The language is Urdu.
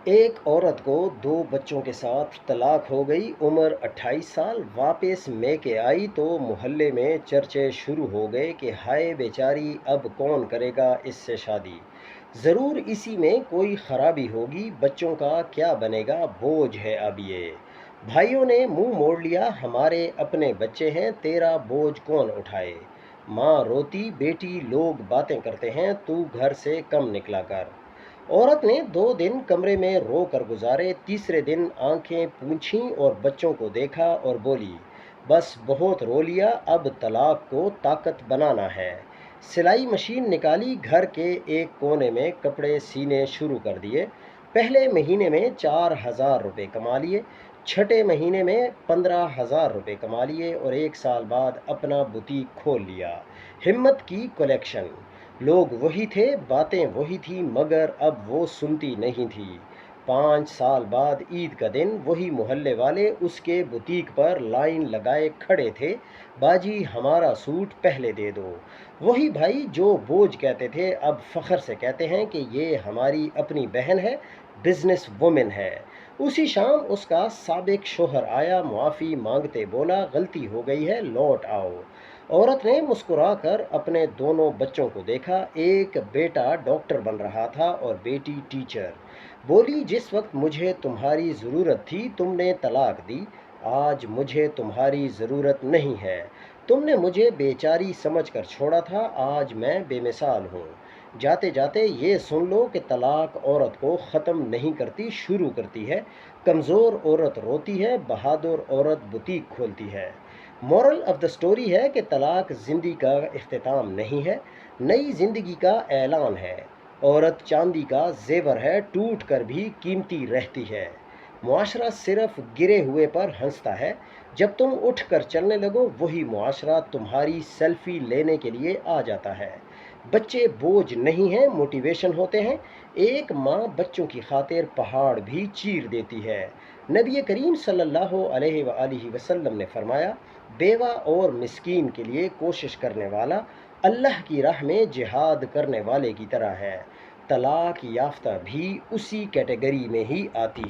ایک عورت کو دو بچوں کے ساتھ طلاق ہو گئی، عمر 28 سال۔ واپس میکے آئی تو محلے میں چرچے شروع ہو گئے کہ ہائے بیچاری، اب کون کرے گا اس سے شادی؟ ضرور اسی میں کوئی خرابی ہوگی، بچوں کا کیا بنے گا، بوجھ ہے اب یہ۔ بھائیوں نے منہ موڑ لیا، ہمارے اپنے بچے ہیں، تیرا بوجھ کون اٹھائے؟ ماں روتی، بیٹی لوگ باتیں کرتے ہیں، تو گھر سے کم نکلا کر۔ عورت نے 2 دن کمرے میں رو کر گزارے، تیسرے دن آنکھیں پونچھیں اور بچوں کو دیکھا اور بولی، بس بہت رو لیا، اب طلاق کو طاقت بنانا ہے۔ سلائی مشین نکالی، گھر کے ایک کونے میں کپڑے سینے شروع کر دیے۔ پہلے مہینے میں 4,000 روپے کما لیے، چھٹے مہینے میں 15,000 روپے کما لیے اور 1 سال بعد اپنا بوتیک کھول لیا۔ ہمت کی کلیکشن۔ لوگ وہی تھے، باتیں وہی تھیں، مگر اب وہ سنتی نہیں تھی۔ 5 سال بعد عید کا دن وہی محلے والے اس کے بوتیک پر لائن لگائے کھڑے تھے، باجی ہمارا سوٹ پہلے دے دو۔ وہی بھائی جو بوجھ کہتے تھے اب فخر سے کہتے ہیں کہ یہ ہماری اپنی بہن ہے، بزنس وومن ہے۔ اسی شام اس کا سابق شوہر آیا، معافی مانگتے بولا، غلطی ہو گئی ہے، لوٹ آؤ۔ عورت نے مسکرا کر اپنے دونوں بچوں کو دیکھا، ایک بیٹا ڈاکٹر بن رہا تھا اور بیٹی ٹیچر۔ بولی، جس وقت مجھے تمہاری ضرورت تھی تم نے طلاق دی، آج مجھے تمہاری ضرورت نہیں ہے۔ تم نے مجھے بیچاری سمجھ کر چھوڑا تھا، آج میں بے مثال ہوں۔ جاتے جاتے یہ سن لو کہ طلاق عورت کو ختم نہیں کرتی، شروع کرتی ہے۔ کمزور عورت روتی ہے، بہادر عورت بوتیک کھولتی ہے۔ مورل آف دا سٹوری ہے کہ طلاق زندگی کا اختتام نہیں ہے، نئی زندگی کا اعلان ہے۔ عورت چاندی کا زیور ہے، ٹوٹ کر بھی قیمتی رہتی ہے۔ معاشرہ صرف گرے ہوئے پر ہنستا ہے، جب تم اٹھ کر چلنے لگو وہی معاشرہ تمہاری سیلفی لینے کے لیے آ جاتا ہے۔ بچے بوجھ نہیں ہیں، موٹیویشن ہوتے ہیں۔ ایک ماں بچوں کی خاطر پہاڑ بھی چیر دیتی ہے۔ نبی کریم صلی اللہ علیہ وآلہ وسلم نے فرمایا، بیوہ اور مسکین کے لیے کوشش کرنے والا اللہ کی راہ میں جہاد کرنے والے کی طرح ہے۔ طلاق یافتہ بھی اسی کیٹیگری میں ہی آتی ہے۔